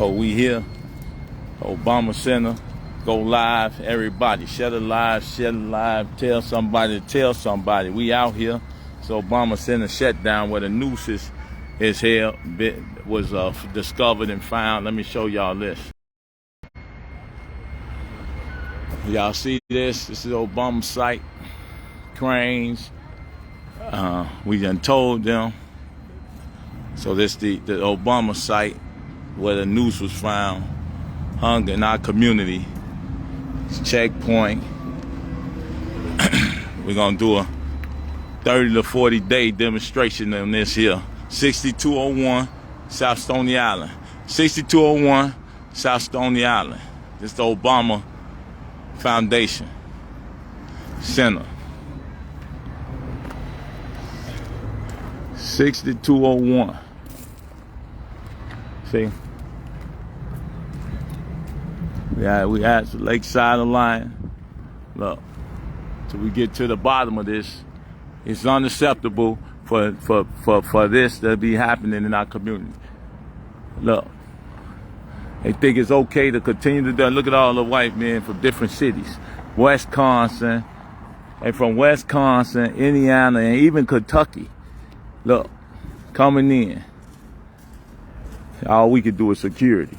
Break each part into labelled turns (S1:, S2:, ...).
S1: So we here, Obama Center, go live, everybody, share it live, tell somebody, we out here. So Obama Center Shutdown, where the noose is held, was discovered and found. Let me show y'all this. Y'all see this? This is Obama site, cranes. We done told them. So this the Obama site where the noose was found, hung in our community. It's checkpoint. We're gonna do a 30 to 40 day demonstration on this here. 6201 South Stony Island. 6201 South Stony Island. This is the Obama Foundation Center. 6201. See? We at the lakeside of Lion. Look, till we get to the bottom of this, it's unacceptable for this to be happening in our community. Look, they think it's okay to continue to do. Look at all the white men from different cities, Wisconsin, and from Wisconsin, Indiana, and even Kentucky. Look, coming in. All we could do is security.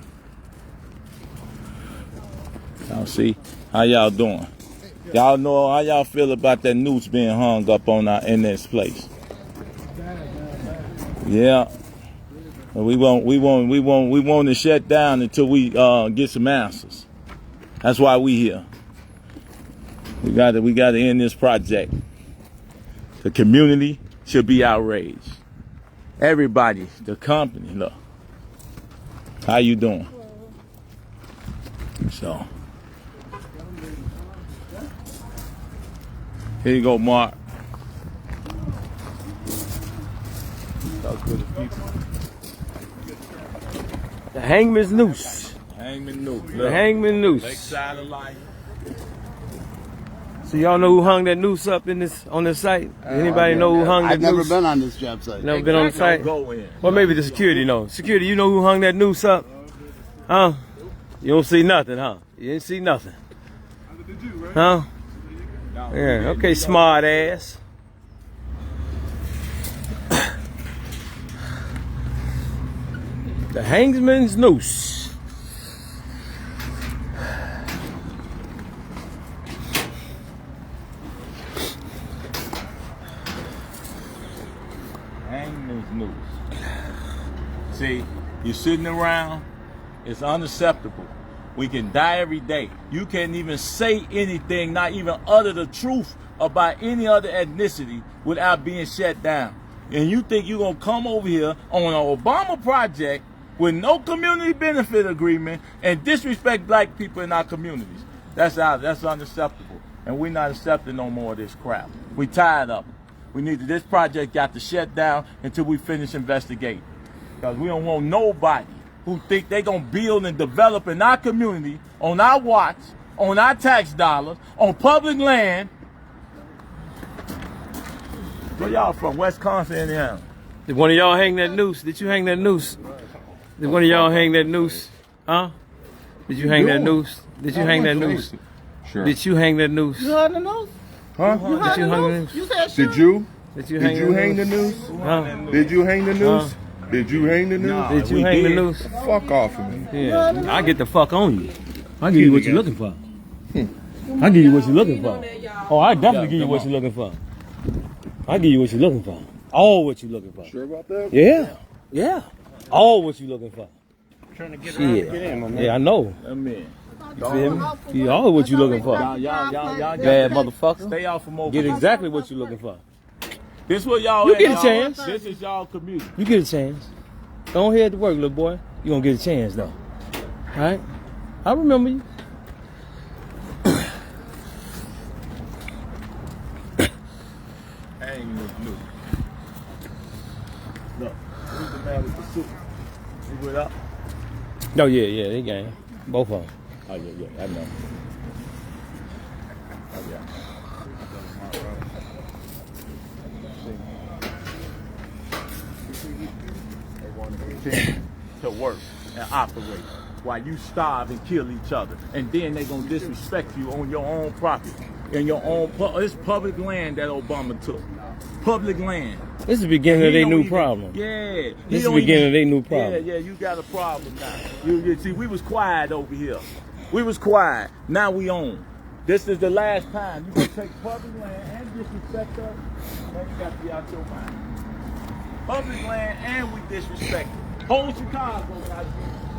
S1: Y'all see? How y'all doing? Y'all know how y'all feel about that noose being hung up on in this place? Yeah. We want to shut down until we get some answers. That's why we here. We got to end this project. The community should be outraged. Everybody, the company, look. How you doing? So, here you go, Mark. Talk to the people.
S2: The hangman's noose.
S1: Hangman noose.
S2: The hangman noose.
S1: Lakeside of Life.
S2: So y'all know who hung that noose up on this site? Anybody know who hung that noose?
S3: I've never been on this job site.
S2: Never been on the site? Well, maybe the security knows. Security, you know who hung that noose up? Huh? You don't see nothing, huh? You didn't see nothing. Huh? Yeah, okay, smart ass. The hangman's noose.
S1: Hangman's noose. See, you're sitting around, it's unacceptable. We can die every day. You can't even say anything, not even utter the truth about any other ethnicity without being shut down. And you think you're gonna come over here on an Obama project with no community benefit agreement and disrespect black people in our communities? That's unacceptable. And we're not accepting no more of this crap. We tired of it. This project got to shut down until we finish investigating. Because we don't want nobody who think they gonna build and develop in our community, on our watch, on our tax dollars, on public land. Where y'all from? Wisconsin, Indiana.
S2: Did one of y'all hang that noose? Did you hang that noose? Did one of y'all hang that noose? Huh? Did you hang that noose? Did you hang that noose?
S1: Sure.
S2: Did you hang that noose?
S3: You hung the noose?
S1: Huh?
S2: Did you hang the noose?
S3: You said sure.
S4: Did you?
S2: Did you
S4: hang the noose?
S2: Huh?
S4: Did you hang the noose? Did you hang the noose?
S2: Did you hang the noose?
S4: Fuck off of me.
S2: Yeah, I get the fuck on you. I give you what you're looking for. I give you what you're looking for. Oh, I definitely give you what you're looking for. I give you what you're looking for. All what you're looking for.
S4: Sure about that?
S2: Yeah, yeah. All what you're looking for.
S3: Trying to get
S2: in, my man. Yeah, I know.
S1: I'm in.
S2: You feel me? You all what you looking for.
S1: Y'all
S2: Bad motherfucker.
S1: stay off from over.
S2: Get exactly what you looking for.
S1: This what y'all
S2: You
S1: at,
S2: get a
S1: y'all.
S2: chance.
S1: This is y'all community.
S2: You get a chance. Don't head to work, little boy. You gonna get a chance though. All right? I remember you.
S1: Hang this noose. Look, who's the man with the suit? He went up.
S2: Oh yeah, they gang. Both of them.
S1: Oh yeah, I know. Oh yeah. They want to continue to work. and operate while you starve and kill each other. And then they're going to disrespect you on your own property. In your own, it's public land that Obama took. Public land.
S2: This is the beginning of their new problem.
S1: Yeah.
S2: This is the beginning of their new problem.
S1: Yeah, you got a problem now. You see, we was quiet over here. We was quiet. Now we own. This is the last time. You gonna take public land and disrespect us? Man, you got to be out your mind. Public land and we disrespect it. Whole Chicago got to be.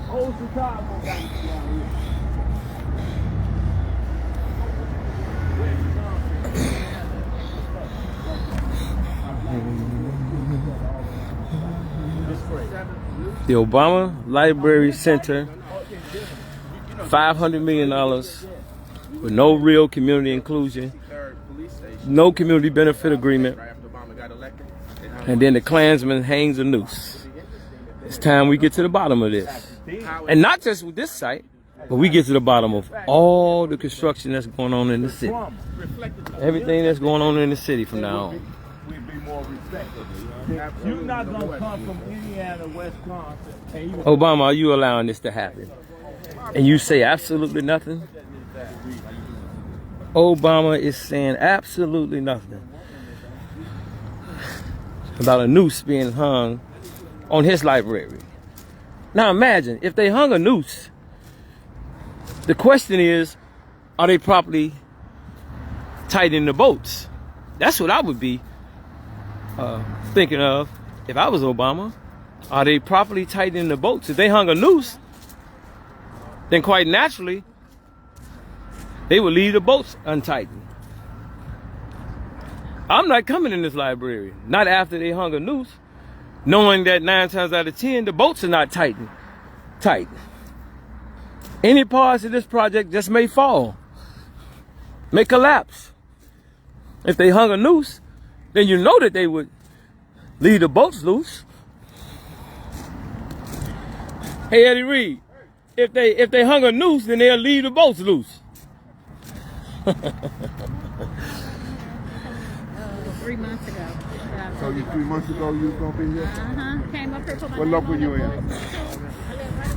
S1: Whole Chicago got to be out here.
S2: The Obama Library Center, $500 million with no real community inclusion, no community benefit agreement, and then the Klansman hangs a noose. It's time we get to the bottom of this. And not just with this site, but we get to the bottom of all the construction that's going on in the city. Everything that's going on in the city from now on.
S1: You're not going to come from Indiana, Wisconsin.
S2: Obama, are you allowing this to happen? And you say absolutely nothing? Obama is saying absolutely nothing about a noose being hung on his library. Now imagine, if they hung a noose, the question is, are they properly tightening the bolts? That's what I would be thinking of if I was Obama. Are they properly tightening the bolts? If they hung a noose, then quite naturally, they would leave the bolts untightened. I'm not coming in this library, not after they hung a noose, knowing that 9 times out of 10, the bolts are not tightened. Any parts of this project just may fall, may collapse. If they hung a noose, then you know that they would leave the bolts loose. Hey, Eddie Reed, if they hung a noose, then they'll leave the bolts loose.
S5: 3 months ago.
S4: So 3 months ago you was gonna be here?
S5: Came up here for my
S4: What local you in?
S5: I live right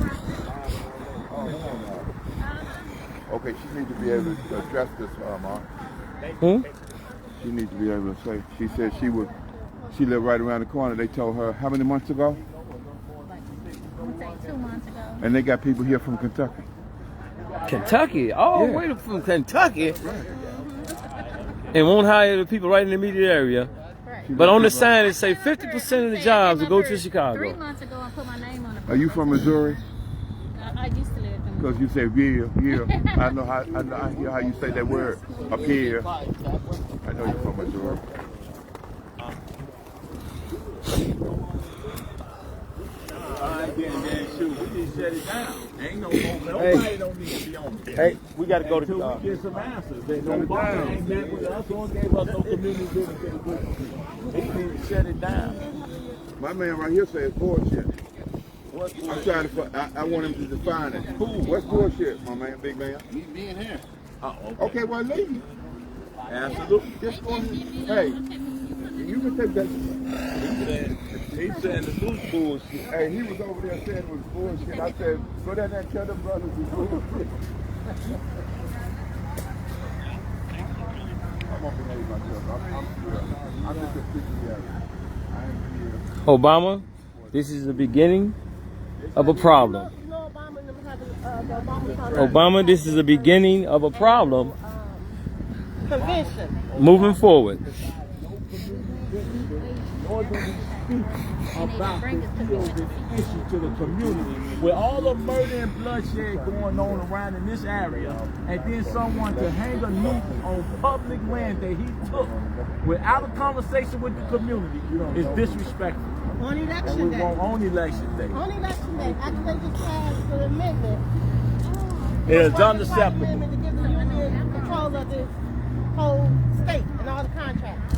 S5: around.
S4: Okay, she needs to be able to address this, Mark. She needs to be able to say. She said she lived right around the corner. They told her how many months ago?
S5: Like, I would say 2 months ago.
S4: And they got people here from Kentucky.
S2: Kentucky? Oh,
S4: Yeah.
S2: wait, from Kentucky? And won't hire the people right in the immediate area.
S5: Right.
S2: But on the sign it say 50% of the jobs will go to
S5: 3
S2: Chicago.
S5: months ago, I put my name on it.
S4: Are you from Missouri?
S5: I used to live in.
S4: Because you say yeah. I hear how you say that word up here. I know you're from Missouri.
S1: Shoot, we need to shut it down. Ain't no more. Nobody don't need to be on it.
S2: Hey, we got to go
S1: Until we get some answers. They don't ain't met with us or gave us no community benefit agreement. They need to shut it down.
S4: My man right here says bullshit. I'm trying to. I want him to define it. What's bullshit, my man, big man?
S3: Me being here.
S4: Okay, well leave.
S1: Absolutely.
S4: Just go ahead. Hey, you can take that.
S1: He's saying the news bullshit.
S4: Hey, he was over there saying it was bullshit. I said, go down there and tell them brothers it's bullshit. I'm up and myself. I'm just a freaking guy.
S2: Obama, this is the beginning of a problem. Obama, this is the beginning of a problem.
S6: Convention.
S2: Moving forward.
S1: About to deal with the issue to the community with all the murder and bloodshed going on around in this area, and then someone to hang a noose on public land that he took without a conversation with the community is disrespectful.
S6: On
S1: And we
S6: election day.
S1: want on election day.
S6: On election day. After they just passed the amendment.
S1: It is
S6: The
S1: unacceptable.
S6: amendment to give the union control of the whole state and all the contracts.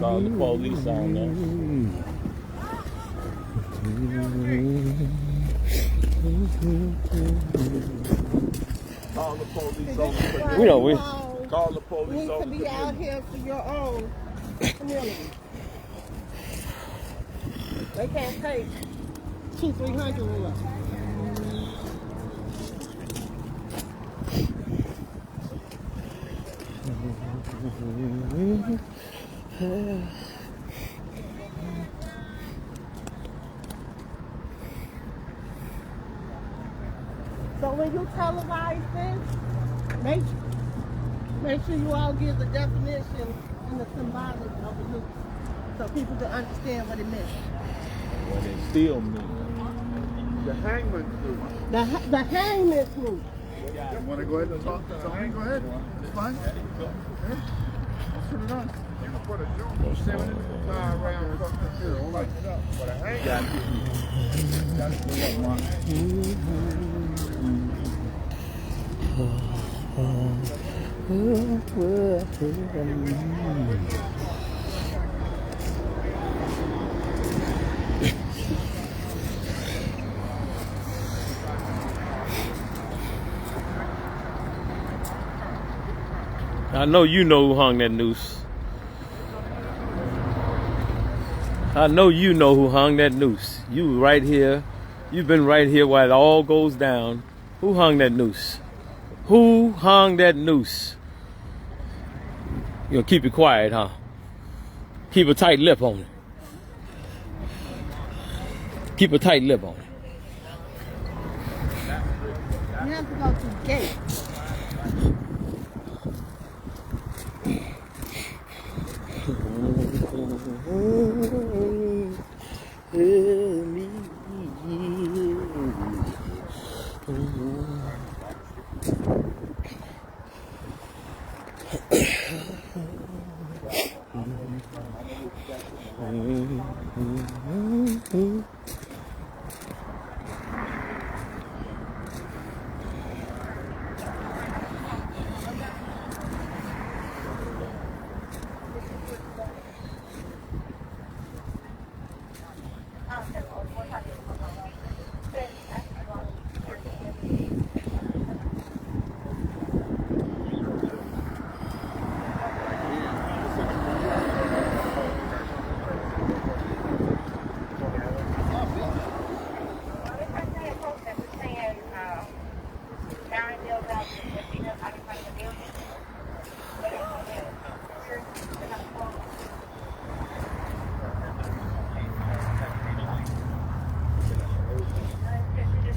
S1: Call the police on them. Call the police over.
S2: We know we.
S1: Call the police
S6: need
S1: over.
S6: to be out here for your own community. They can't take 200-300 of us. So when you televise this, make sure you all give the definition and the symbolic of the loop so people can understand what it means.
S1: What it still means.
S4: The hangman's noose.
S6: The hangman's loop.
S3: You want to go ahead and talk to Hang? Go ahead. It's fine. Okay. Let's turn it on.
S4: Put a noose, tie around something here, lighten it up. But a hangman.
S1: Gotta get up, Mark.
S2: I know you know who hung that noose. I know you know who hung that noose. You right here. You've been right here while it all goes down. Who hung that noose? Who hung that noose? You gonna keep it quiet, huh? Keep a tight lip on it. Keep a tight lip on it.
S6: You have to go to the gate.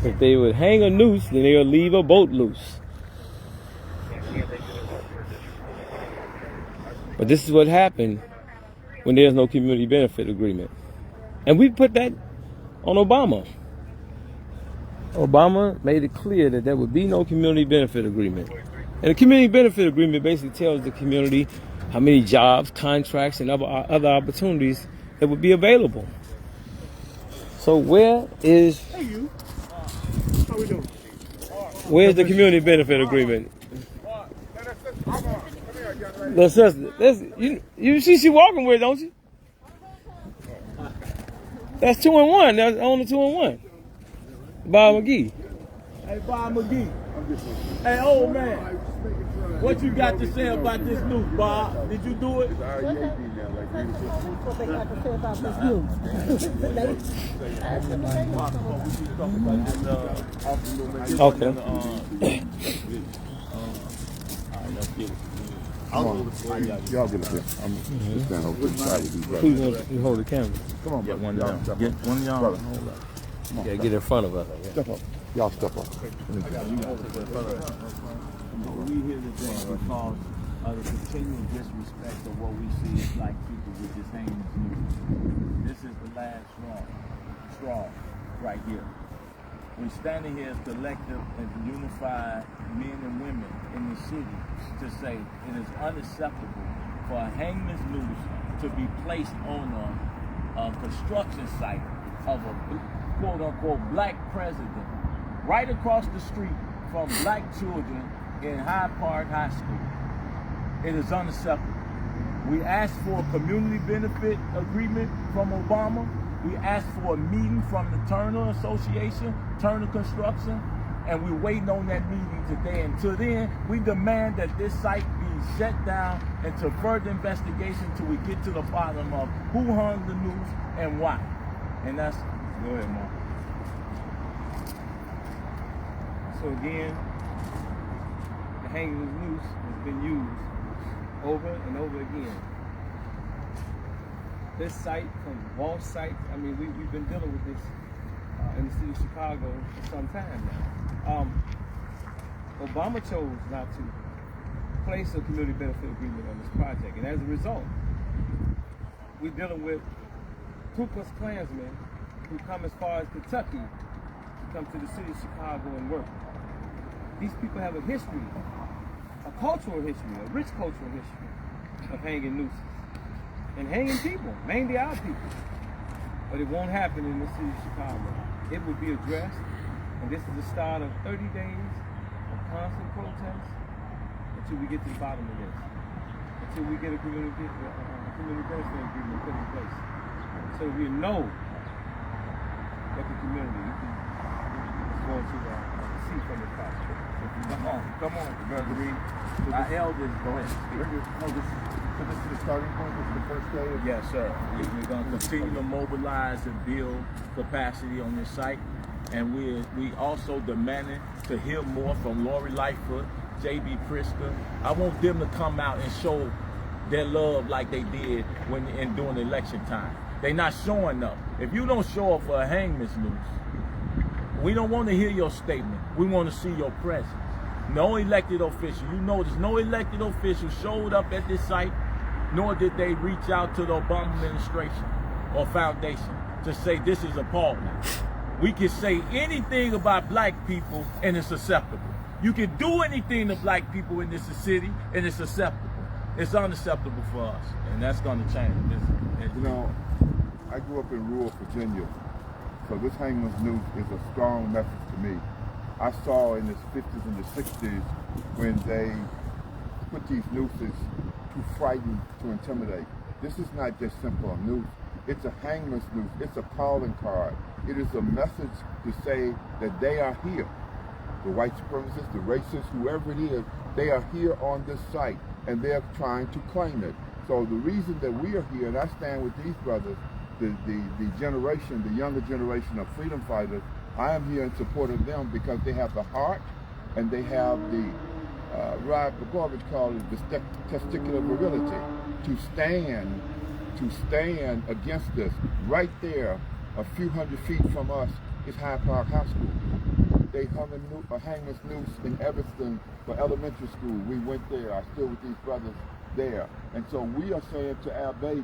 S2: If they would hang a noose, then they'll leave a boat loose. But this is what happened when there's no community benefit agreement. And we put that on Obama. Obama made it clear that there would be no community benefit agreement. And the community benefit agreement basically tells the community how many jobs, contracts, and other opportunities that would be available. So where is...
S3: Hey, you. How we doing?
S2: Where's the community benefit agreement? Little sister, you see she walking with, don't you? That's 2 and 1. That's on the 2 and 1. Bob McGee.
S1: Hey, Bob McGee. Hey, old man. What you got to say about this news, Bob? Did you do it?
S6: What they got to say about this news.
S2: Okay.
S4: Y'all get up here. I'm just stand over to the side with these brothers.
S2: Who wants to hold the camera?
S4: Come on,
S1: Get
S4: brother.
S1: one
S4: Y'all
S1: down.
S4: step
S1: Get
S4: up.
S1: one down.
S4: Brother.
S2: Yeah, get in front of us.
S4: Step up. Y'all step up.
S1: We here today because of the continual disrespect of what we see as black people with this heinous news. This is the last straw right here. We're standing here as collective and unified men and women in the city to say it is unacceptable for a hangman's noose to be placed on a construction site of a quote-unquote black president right across the street from black children in Hyde Park High School. It is unacceptable. We asked for a community benefit agreement from Obama, We asked for a meeting from the Turner Association, Turner Construction, and we're waiting on that meeting today. Until then, we demand that this site be shut down until further investigation till we get to the bottom of who hung the noose and why. And that's, go ahead, Mark. So again, the hanging of the noose has been used over and over again. This site, from wall sites, I mean, we've been dealing with this in the city of Chicago for some time now. Obama chose not to place a community benefit agreement on this project, and as a result, we're dealing with Ku Klux Klansmen who come as far as Kentucky to come to the city of Chicago and work. These people have a history, a cultural history, a rich cultural history of hanging nooses and hanging people, mainly our people. But it won't happen in the city of Chicago. It will be addressed, and this is the start of 30 days of constant protests until we get to the bottom of this, until we get a community benefit agreement put in place, so we know what the community is going to see from the project.
S3: Come on. You got to read.
S1: Our elders, go ahead.
S3: So this is the starting point. This is the first day.
S1: Yes, sir. We're going to continue to mobilize and build capacity on this site. And we also demanding to hear more from Lori Lightfoot, J.B. Pritzker. I want them to come out and show their love like they did during election time. They're not showing up. If you don't show up for a hangman's noose, we don't want to hear your statement. We want to see your presence. No elected official. You notice no elected official showed up at this site, nor did they reach out to the Obama administration or foundation to say this is appalling. We can say anything about black people and it's acceptable. You can do anything to black people in this city and it's acceptable. It's unacceptable for us, and that's going to change.
S4: You know, I grew up in rural Virginia, so this hangman's noose is a strong message to me. I saw in the 50s and the 60s when they put these nooses to frighten, to intimidate. This is not just simple a noose. It's a hangman's noose. It's a calling card. It is a message to say that they are here. The white supremacists, the racists, whoever it is, they are here on this site and they're trying to claim it. So the reason that we are here, and I stand with these brothers, the generation, the younger generation of freedom fighters, I am here in support of them because they have the heart and they have the, Rod Blagojevich called it the testicular virility to stand against this. Right there, a few hundred feet from us, is Hyde Park High School. They hung a hangman's noose in Evanston for elementary school. We went there. I stood with these brothers there. And so we are saying to our babies,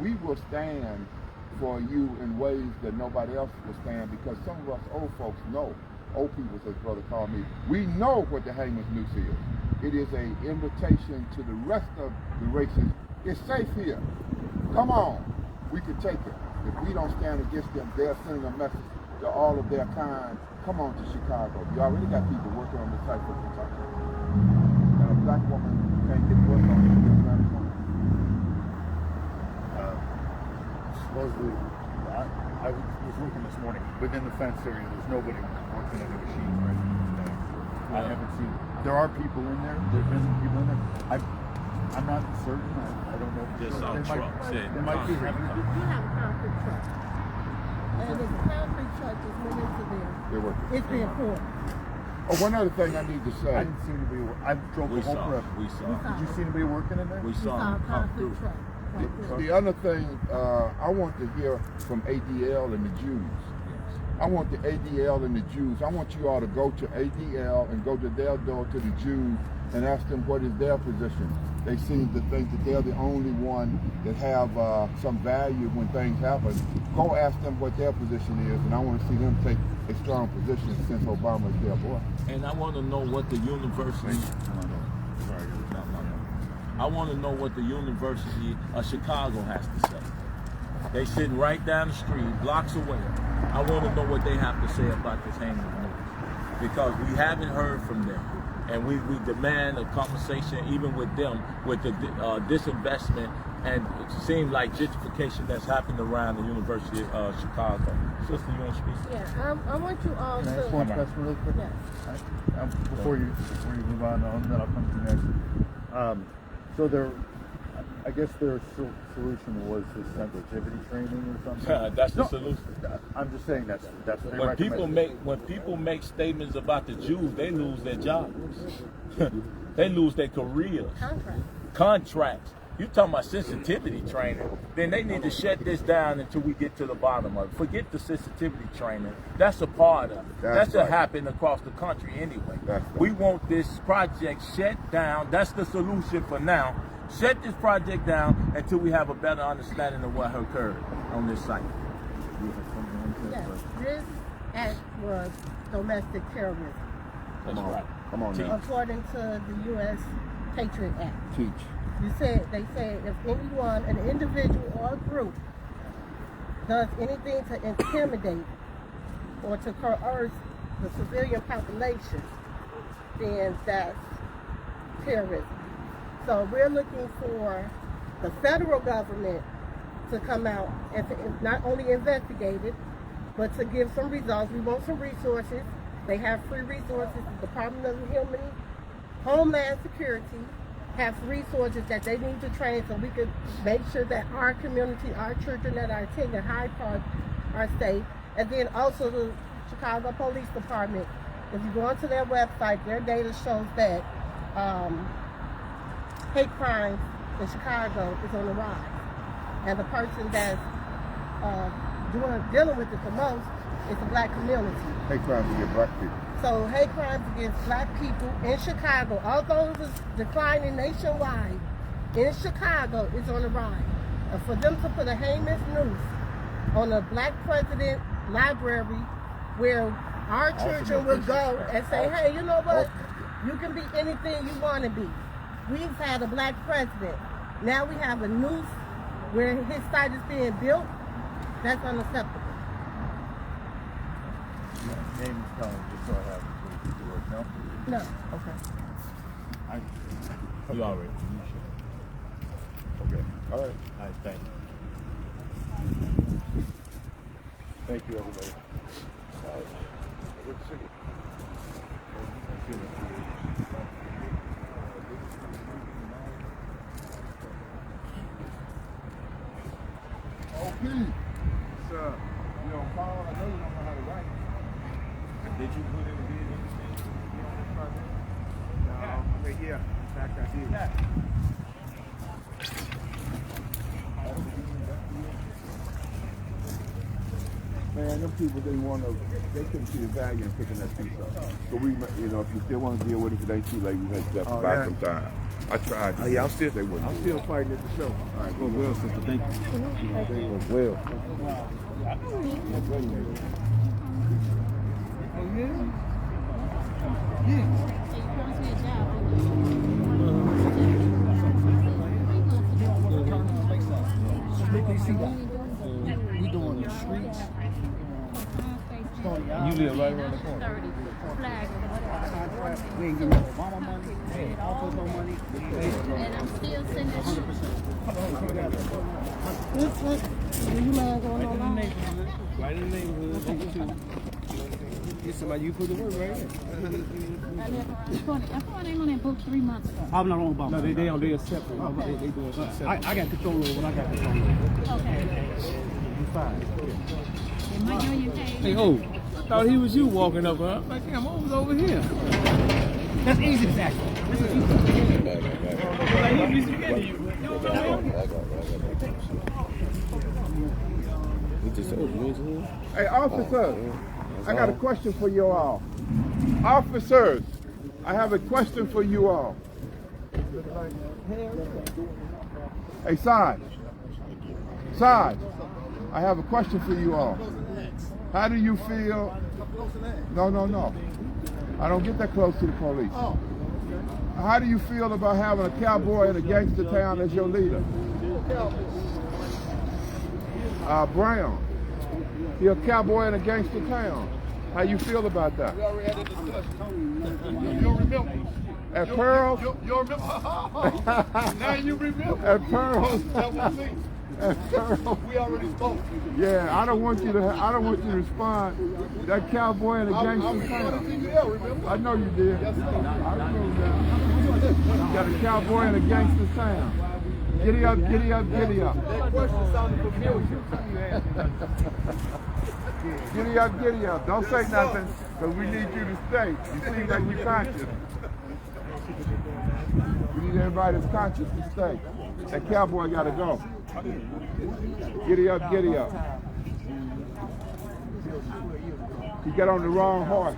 S4: we will stand for you in ways that nobody else will stand, because some of us old folks know, old people, as brother called me, we know what the hangman's noose is. It is an invitation to the rest of the races. It's safe here. Come on. We can take it. If we don't stand against them, they're sending a message to all of their kind. Come on to Chicago. You already got people working on the site for Kentucky. And a black woman can't get work on it.
S3: Supposedly, I was looking this morning, within the fence area, there's nobody working in the machine right now. I haven't seen, there are people in there, there's been people in there. I'm not certain, I don't know.
S1: Just saw trucks.
S3: They might be here.
S6: We have a concrete truck. And the concrete truck just went into there.
S4: They're working.
S6: It's being poured.
S4: Oh, one other thing I need to say.
S3: I didn't see anybody, I drove the whole trip.
S1: We saw.
S3: Did you see anybody working in there?
S1: We
S6: We
S1: saw
S6: saw a
S1: them come
S6: concrete
S1: through.
S6: truck. right there.
S4: The other thing, I want to hear from ADL and the Jews. I want the ADL and the Jews. I want you all to go to ADL and go to their door to the Jews and ask them what is their position. They seem to think that they're the only one that have some value when things happen. Go ask them what their position is, and I want to see them take a strong position since Obama is their boy.
S1: And I want to know what the university. I want to know what the University of Chicago has to say. They sitting right down the street, blocks away. I want to know what they have to say about this hanging noose, because we haven't heard from them, and we demand a conversation even with them with the disinvestment and it seems like gentrification that's happened around the University of Chicago. Sister, you want to speak?
S6: Yeah, I want you all
S3: Can I ask
S6: to.
S3: one question really quick?
S6: Yes.
S3: Before you move on, then I'll come to you next. So I guess their solution was the sensitivity training or something.
S1: That's the solution.
S3: I'm just saying that's what they
S1: When
S3: recommend.
S1: people make statements about the Jews, they lose their jobs. They lose their careers, contracts. You talking about sensitivity training? Then they need to shut this down until we get to the bottom of it. Forget the sensitivity training. That's a part of it. That should happen across the country anyway. We want this project shut down. That's the solution for now. Shut this project down until we have a better understanding of what occurred on this site.
S6: Yes, this act was domestic terrorism.
S1: That's right.
S4: Come on now.
S6: According to the U.S. Patriot Act.
S4: Teach.
S6: They said if anyone, an individual or a group, does anything to intimidate or to coerce the civilian population, then that's terrorism. So we're looking for the federal government to come out and to not only investigate it, but to give some results. We want some resources. They have free resources. The Department of Homeland Security has resources that they need to train so we can make sure that our community, our children that are attending Hyde Park are safe. And then also the Chicago Police Department, if you go onto their website, their data shows that hate crimes in Chicago is on the rise. And the person that's dealing with it the most is the black community.
S4: Hate crimes against black people.
S6: So hate crimes against black people in Chicago, although it was declining nationwide, in Chicago is on the rise. And for them to put a heinous noose on a black president library where our children will go and say, hey, you know what? You can be anything you want to be. We've had a black president. Now we have a noose where his site is being built. That's unacceptable.
S3: Name is telling just so I have the word. No?
S6: No.
S3: Okay.
S1: You already.
S4: Okay. All right.
S1: All right, thank you.
S3: Thank you, everybody.
S4: Good to see you. Okay. So, you know, Paul, I know you don't know how to write.
S1: Did you put in the bid?
S3: No, right here. In fact, I did.
S4: Man, them people they couldn't see the value in picking that piece up. So we, you know, if you still want to deal with it, if it ain't too late, we had to buy some time. I tried.
S3: Oh, yeah, I'm still
S4: fighting
S3: at the show.
S4: All right,
S3: Well, well, sister, thank you.
S4: well.
S5: Hey, you promised me a job.
S7: We doing the streets.
S5: You
S2: live right around the corner.
S5: 30 flag.
S7: We ain't getting no Obama money, we ain't also no money.
S5: And I'm still sending
S6: Do you mind going online?
S2: Right in the neighborhood. Get somebody you put the work right here.
S5: I put my name on that book 3 months ago.
S7: I'm not on Obama.
S2: No, they are separate.
S5: Okay.
S2: They doing something separate.
S7: I got control over what I got control over.
S5: Okay.
S7: You fine.
S5: And my union paid.
S2: Hey, oh, I thought he was you walking up, huh? Like, damn, what was over here?
S7: That's easy to tackle. This is easy.
S2: Like, he be forgetting you. You don't know him?
S4: Hey, officers, I got a question for you all. Officers, I have a question for you all. Hey, Sarge, I have a question for you all. How do you feel? No. I don't get that close to the police. How do you feel about having a cowboy in a gangster town as your leader? Brown. You're a cowboy in a gangster town. How you feel about that?
S3: We already had a discussion. You don't remember.
S4: At Pearl?
S3: You remember? Now you remember.
S4: At Pearl?
S3: That was me.
S4: At Pearl?
S3: We already spoke.
S4: Yeah, I don't want you to respond. That cowboy in the gangster town.
S3: Remember?
S4: I know you did.
S3: Yes, sir.
S4: I remember that. You got a cowboy in a gangster town. Giddy up, giddy up, giddy up.
S3: That question sounded familiar.
S4: Giddy up, giddy up. Don't say nothing, because we need you to stay. You seem like we conscious. We need everybody that's conscious to stay. That cowboy got to go. Giddy up, giddy up. He got on the wrong horse.